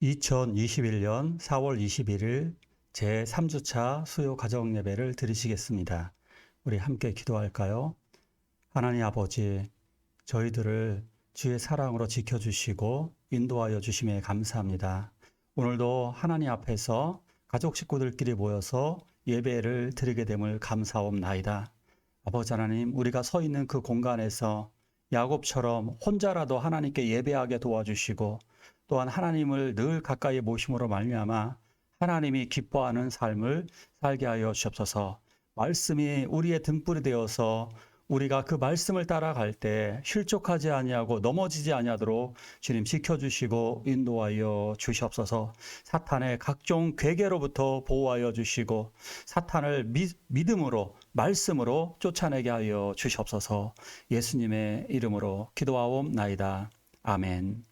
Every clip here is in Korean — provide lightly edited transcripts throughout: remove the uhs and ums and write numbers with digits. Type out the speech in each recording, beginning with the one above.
2021년 4월 21일 제3주차 수요 가정 예배를 드리시겠습니다. 우리 함께 기도할까요? 하나님 아버지, 저희들을 주의 사랑으로 지켜주시고 인도하여 주심에 감사합니다. 오늘도 하나님 앞에서 가족 식구들끼리 모여서 예배를 드리게 됨을 감사옵나이다. 아버지 하나님, 우리가 서 있는 그 공간에서 야곱처럼 혼자라도 하나님께 예배하게 도와주시고 또한 하나님을 늘 가까이 모심으로 말미암아 하나님이 기뻐하는 삶을 살게 하여 주옵소서. 말씀이 우리의 등불이 되어서 우리가 그 말씀을 따라갈 때 실족하지 아니하고 넘어지지 아니하도록 주님 지켜주시고 인도하여 주시옵소서. 사탄의 각종 괴계로부터 보호하여 주시고 사탄을 믿음으로 말씀으로 쫓아내게 하여 주시옵소서. 예수님의 이름으로 기도하옵나이다. 아멘.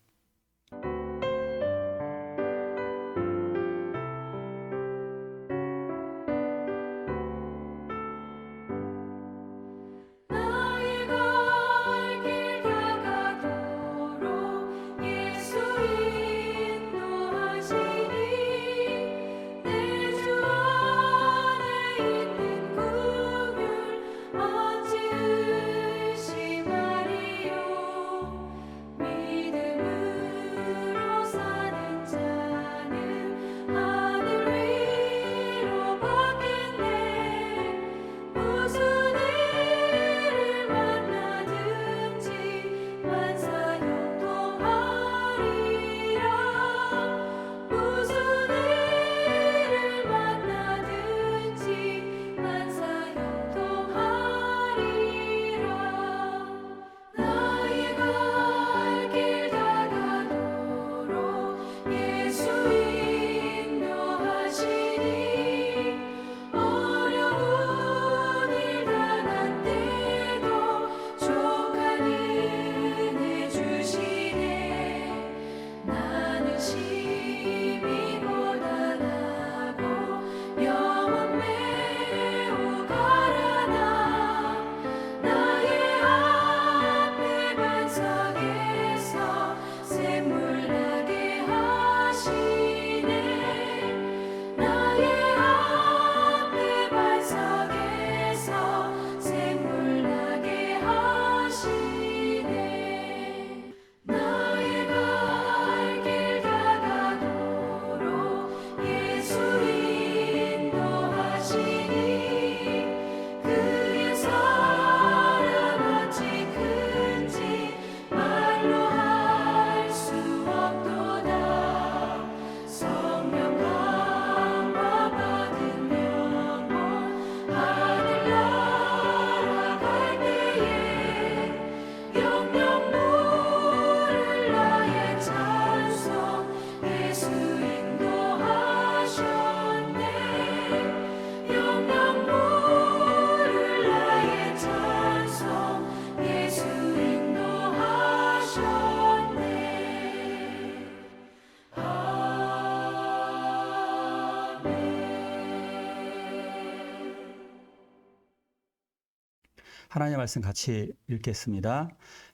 하나님의 말씀 같이 읽겠습니다.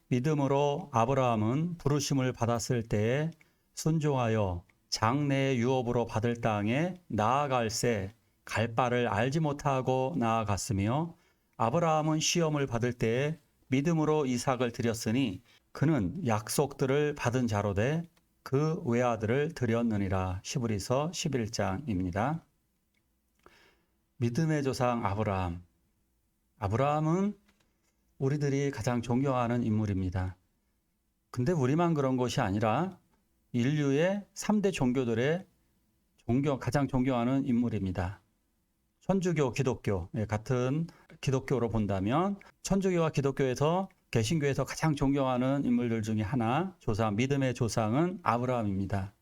믿음으로 아브라함은 부르심을 받았을 때에 순종하여 장래의 유업으로 받을 땅에 나아갈새 갈 바를 알지 못하고 나아갔으며 아브라함은 시험을 받을 때에 믿음으로 이삭을 드렸으니 그는 약속들을 받은 자로 돼 그 외아들을 드렸느니라. 히브리서 11장입니다. 믿음의 조상 아브라함. 아브라함은 우리들이 가장 존경하는 인물입니다. 근데 우리만 그런 것이 아니라 인류의 3대 종교들의 가장 존경하는 인물입니다. 천주교, 기독교, 같은 기독교로 본다면 천주교와 기독교에서 개신교에서 가장 존경하는 인물들 중에 하나, 믿음의 조상은 아브라함입니다.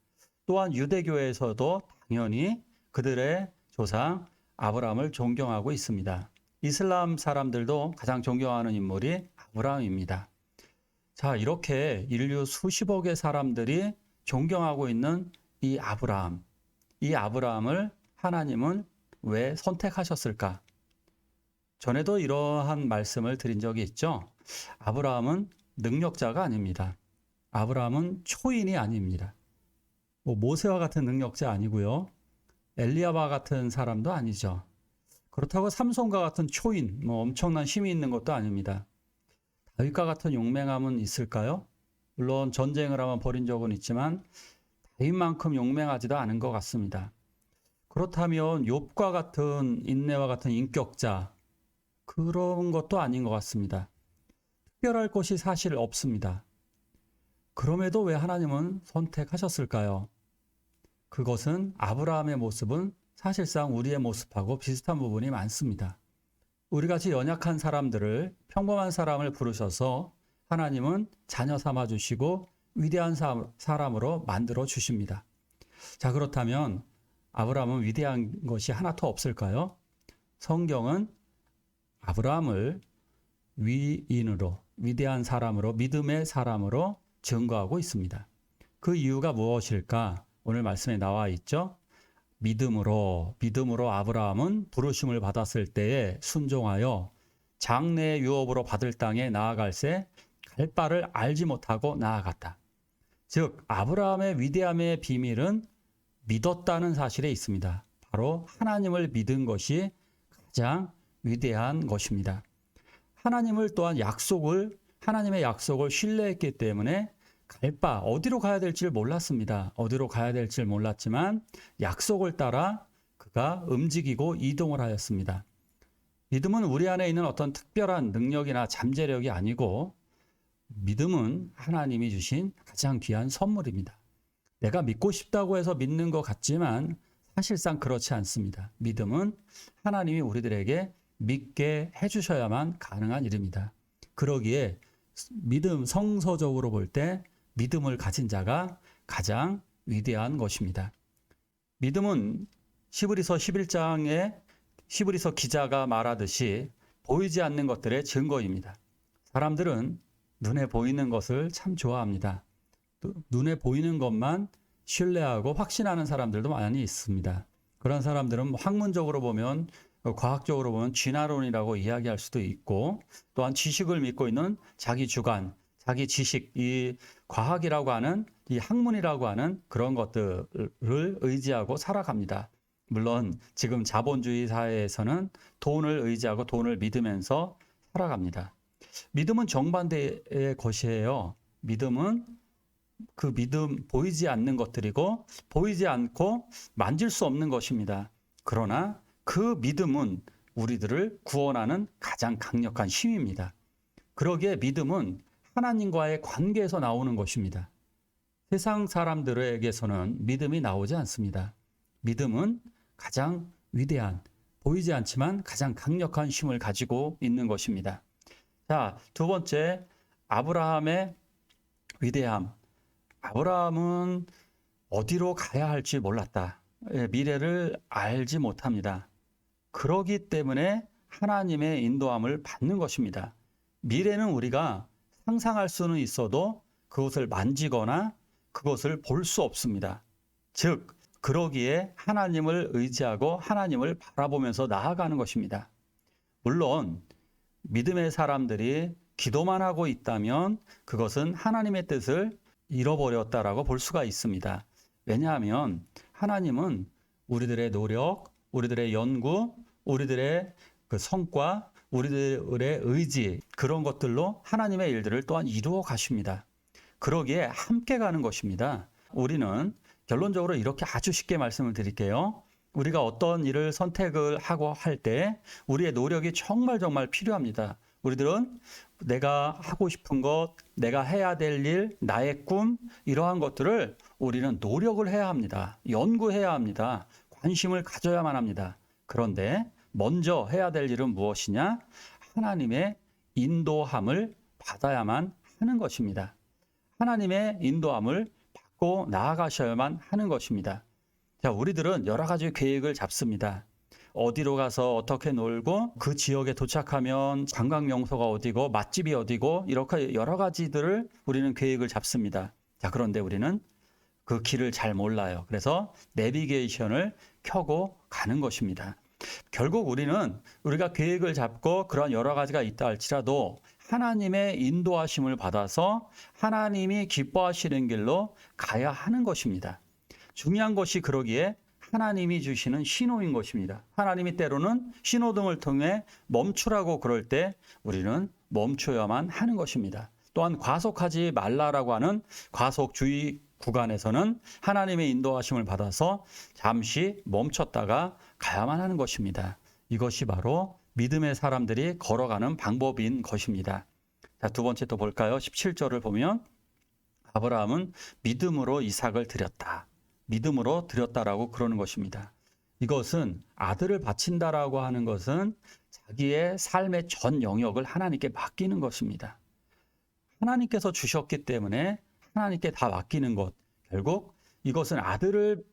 또한 유대교에서도 당연히 그들의 조상 아브라함을 존경하고 있습니다. 이슬람 사람들도 가장 존경하는 인물이 아브라함입니다. 자, 이렇게 인류 수십억의 사람들이 존경하고 있는 이 아브라함을 하나님은 왜 선택하셨을까? 전에도 이러한 말씀을 드린 적이 있죠. 아브라함은 능력자가 아닙니다. 아브라함은 초인이 아닙니다. 뭐 모세와 같은 능력자 아니고요. 엘리야와 같은 사람도 아니죠. 그렇다고 삼손과 같은 초인, 뭐 엄청난 힘이 있는 것도 아닙니다. 다윗과 같은 용맹함은 있을까요? 물론 전쟁을 하면 벌인 적은 있지만 다윗만큼 용맹하지도 않은 것 같습니다. 그렇다면 욥과 같은 인내와 같은 인격자, 그런 것도 아닌 것 같습니다. 특별할 것이 사실 없습니다. 그럼에도 왜 하나님은 선택하셨을까요? 그것은 아브라함의 모습은 사실상 우리의 모습하고 비슷한 부분이 많습니다. 우리같이 연약한 사람들을, 평범한 사람을 부르셔서 하나님은 자녀 삼아 주시고 위대한 사람으로 만들어 주십니다. 자, 그렇다면 아브라함은 위대한 것이 하나도 없을까요? 성경은 아브라함을 위인으로, 위대한 사람으로, 믿음의 사람으로 증거하고 있습니다. 그 이유가 무엇일까? 오늘 말씀에 나와 있죠. 믿음으로 아브라함은 부르심을 받았을 때에 순종하여 장래의 유업으로 받을 땅에 나아갈새 갈 바를 알지 못하고 나아갔다. 즉 아브라함의 위대함의 비밀은 믿었다는 사실에 있습니다. 바로 하나님을 믿은 것이 가장 위대한 것입니다. 하나님을 또한 하나님의 약속을 신뢰했기 때문에 어디로 가야 될지 몰랐습니다. 어디로 가야 될지 몰랐지만 약속을 따라 그가 움직이고 이동을 하였습니다. 믿음은 우리 안에 있는 어떤 특별한 능력이나 잠재력이 아니고 믿음은 하나님이 주신 가장 귀한 선물입니다. 내가 믿고 싶다고 해서 믿는 것 같지만 사실상 그렇지 않습니다. 믿음은 하나님이 우리들에게 믿게 해주셔야만 가능한 일입니다. 그러기에 성서적으로 볼 때 믿음을 가진 자가 가장 위대한 것입니다. 믿음은 히브리서 11장에 히브리서 기자가 말하듯이 보이지 않는 것들의 증거입니다. 사람들은 눈에 보이는 것을 참 좋아합니다. 눈에 보이는 것만 신뢰하고 확신하는 사람들도 많이 있습니다. 그런 사람들은 학문적으로 보면, 과학적으로 보면 진화론이라고 이야기할 수도 있고, 또한 지식을 믿고 있는 자기 주관, 자기 지식, 이 과학이라고 하는, 이 학문이라고 하는 그런 것들을 의지하고 살아갑니다. 물론 지금 자본주의 사회에서는 돈을 의지하고 돈을 믿으면서 살아갑니다. 믿음은 정반대의 것이에요. 믿음 보이지 않는 것들이고 보이지 않고 만질 수 없는 것입니다. 그러나 그 믿음은 우리들을 구원하는 가장 강력한 힘입니다. 그러기에 믿음은 하나님과의 관계에서 나오는 것입니다. 세상 사람들에게서는 믿음이 나오지 않습니다. 믿음은 가장 위대한, 보이지 않지만 가장 강력한 힘을 가지고 있는 것입니다. 자, 두 번째, 아브라함의 위대함. 아브라함은 어디로 가야 할지 몰랐다. 미래를 알지 못합니다. 그러기 때문에 하나님의 인도함을 받는 것입니다. 미래는 우리가 상상할 수는 있어도 그것을 만지거나 그것을 볼 수 없습니다. 즉, 그러기에 하나님을 의지하고 하나님을 바라보면서 나아가는 것입니다. 물론 믿음의 사람들이 기도만 하고 있다면 그것은 하나님의 뜻을 잃어버렸다라고 볼 수가 있습니다. 왜냐하면 하나님은 우리들의 노력, 우리들의 연구, 우리들의 그 성과, 우리들의 의지, 그런 것들로 하나님의 일들을 또한 이루어 가십니다. 그러기에 함께 가는 것입니다. 우리는 결론적으로 이렇게 아주 쉽게 말씀을 드릴게요. 우리가 어떤 일을 선택을 하고 할 때 우리의 노력이 정말 필요합니다. 우리들은 내가 하고 싶은 것, 내가 해야 될 일, 나의 꿈, 이러한 것들을 우리는 노력을 해야 합니다. 연구해야 합니다. 관심을 가져야만 합니다. 그런데 먼저 해야 될 일은 무엇이냐? 하나님의 인도함을 받아야만 하는 것입니다. 하나님의 인도함을 받고 나아가셔야만 하는 것입니다. 자, 우리들은 여러 가지 계획을 잡습니다. 어디로 가서 어떻게 놀고 그 지역에 도착하면 관광 명소가 어디고 맛집이 어디고 이렇게 여러 가지들을 우리는 계획을 잡습니다. 자, 그런데 우리는 그 길을 잘 몰라요. 그래서 내비게이션을 켜고 가는 것입니다. 결국 우리가 계획을 잡고 그런 여러 가지가 있다 할지라도 하나님의 인도하심을 받아서 하나님이 기뻐하시는 길로 가야 하는 것입니다. 중요한 것이 그러기에 하나님이 주시는 신호인 것입니다. 하나님이 때로는 신호등을 통해 멈추라고 그럴 때 우리는 멈춰야만 하는 것입니다. 또한 과속하지 말라라고 하는 과속 주의 구간에서는 하나님의 인도하심을 받아서 잠시 멈췄다가 가야만 하는 것입니다. 이것이 바로 믿음의 사람들이 걸어가는 방법인 것입니다. 자, 두 번째 또 볼까요? 17절을 보면 아브라함은 믿음으로 이삭을 드렸다. 믿음으로 드렸다라고 그러는 것입니다. 이것은 아들을 바친다라고 하는 것은 자기의 삶의 전 영역을 하나님께 맡기는 것입니다. 하나님께서 주셨기 때문에 하나님께 다 맡기는 것. 결국 이것은 아들을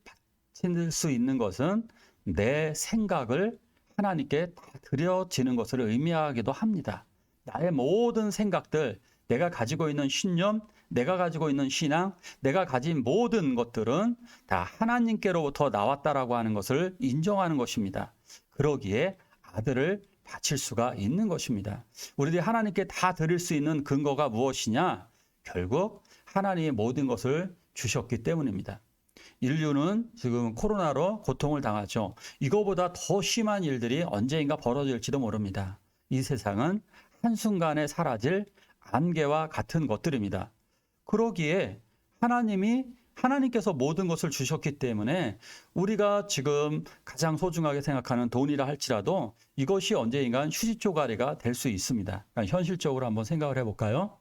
바칠 수 있는 것은 내 생각을 하나님께 다 드려지는 것을 의미하기도 합니다. 나의 모든 생각들, 내가 가지고 있는 신념, 내가 가지고 있는 신앙, 내가 가진 모든 것들은 다 하나님께로부터 나왔다라고 하는 것을 인정하는 것입니다. 그러기에 아들을 바칠 수가 있는 것입니다. 우리들이 하나님께 다 드릴 수 있는 근거가 무엇이냐? 결국 하나님의 모든 것을 주셨기 때문입니다. 인류는 지금 코로나로 고통을 당하죠. 이거보다 더 심한 일들이 언제인가 벌어질지도 모릅니다. 이 세상은 한순간에 사라질 안개와 같은 것들입니다. 그러기에 하나님께서 모든 것을 주셨기 때문에 우리가 지금 가장 소중하게 생각하는 돈이라 할지라도 이것이 언제인가 휴지 조가리가 될 수 있습니다. 그러니까 현실적으로 한번 생각을 해볼까요?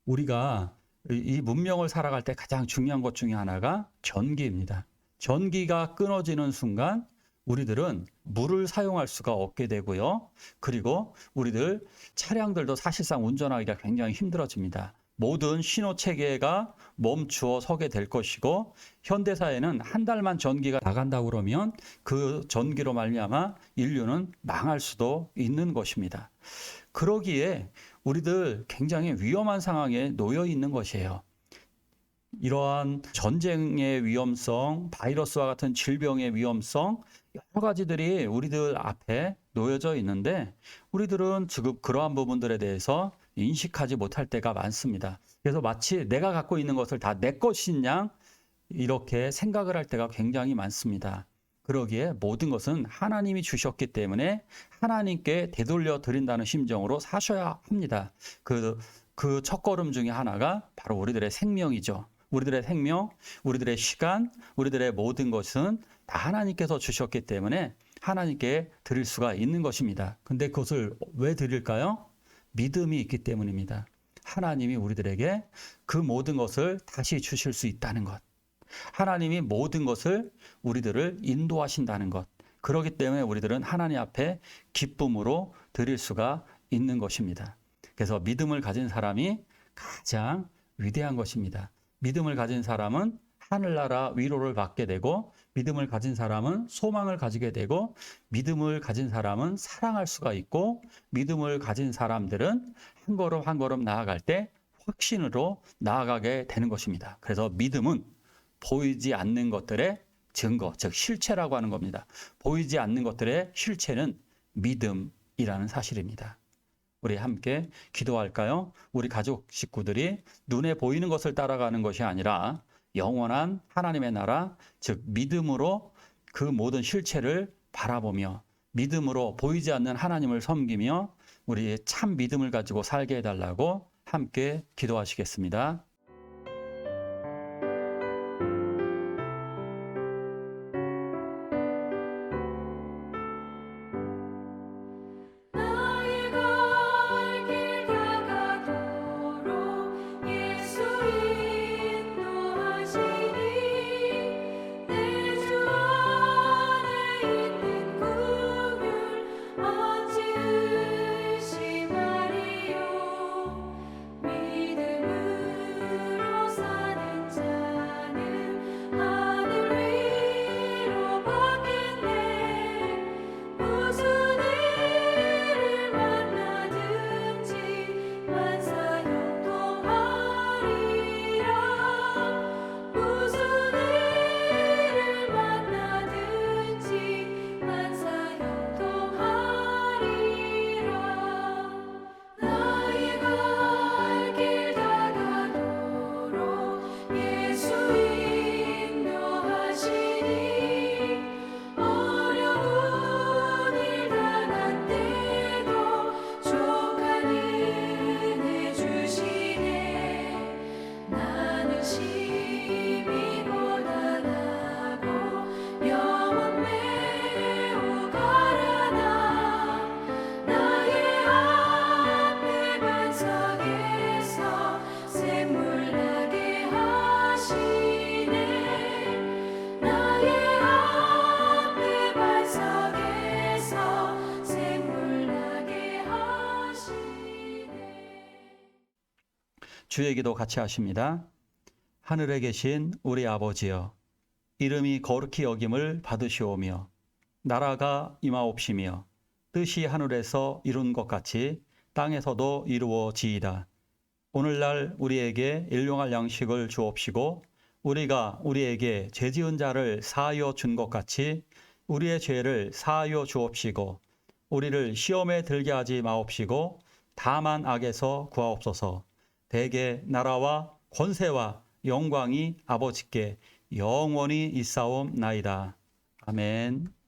우리가 이 문명을 살아갈 때 가장 중요한 것 중에 하나가 전기입니다. 전기가 끊어지는 순간 우리들은 물을 사용할 수가 없게 되고요. 그리고 우리들 차량들도 사실상 운전하기가 굉장히 힘들어집니다. 모든 신호 체계가 멈추어 서게 될 것이고 현대사회는 한 달만 전기가 나간다고 그러면 그 전기로 말미암아 인류는 망할 수도 있는 것입니다. 그러기에 우리들 굉장히 위험한 상황에 놓여 있는 것이에요. 이러한 전쟁의 위험성, 바이러스와 같은 질병의 위험성, 여러 가지들이 우리들 앞에 놓여져 있는데 우리들은 지금 그러한 부분들에 대해서 인식하지 못할 때가 많습니다. 그래서 마치 내가 갖고 있는 것을 다 내 것인 양 이렇게 생각을 할 때가 굉장히 많습니다. 그러기에 모든 것은 하나님이 주셨기 때문에 하나님께 되돌려 드린다는 심정으로 사셔야 합니다. 그 첫걸음 중에 하나가 바로 우리들의 생명이죠. 우리들의 생명, 우리들의 시간, 우리들의 모든 것은 다 하나님께서 주셨기 때문에 하나님께 드릴 수가 있는 것입니다. 근데 그것을 왜 드릴까요? 믿음이 있기 때문입니다. 하나님이 우리들에게 그 모든 것을 다시 주실 수 있다는 것. 하나님이 모든 것을 우리들을 인도하신다는 것. 그렇기 때문에 우리들은 하나님 앞에 기쁨으로 드릴 수가 있는 것입니다. 그래서 믿음을 가진 사람이 가장 위대한 것입니다. 믿음을 가진 사람은 하늘나라 위로를 받게 되고 믿음을 가진 사람은 소망을 가지게 되고 믿음을 가진 사람은 사랑할 수가 있고 믿음을 가진 사람들은 한 걸음 한 걸음 나아갈 때 확신으로 나아가게 되는 것입니다. 그래서 믿음은 보이지 않는 것들의 증거, 즉 실체라고 하는 겁니다. 보이지 않는 것들의 실체는 믿음이라는 사실입니다. 우리 함께 기도할까요? 우리 가족 식구들이 눈에 보이는 것을 따라가는 것이 아니라 영원한 하나님의 나라, 즉 믿음으로 그 모든 실체를 바라보며 믿음으로 보이지 않는 하나님을 섬기며 우리의 참 믿음을 가지고 살게 해달라고 함께 기도하시겠습니다. 주의 기도 같이 하십니다. 하늘에 계신 우리 아버지여, 이름이 거룩히 여김을 받으시오며 나라가 임하옵시며 뜻이 하늘에서 이룬 것 같이 땅에서도 이루어지이다. 오늘날 우리에게 일용할 양식을 주옵시고 우리가 우리에게 죄지은 자를 사하여 준 것 같이 우리의 죄를 사하여 주옵시고 우리를 시험에 들게 하지 마옵시고 다만 악에서 구하옵소서. 대개 나라와 권세와 영광이 아버지께 영원히 있사옵나이다. 아멘.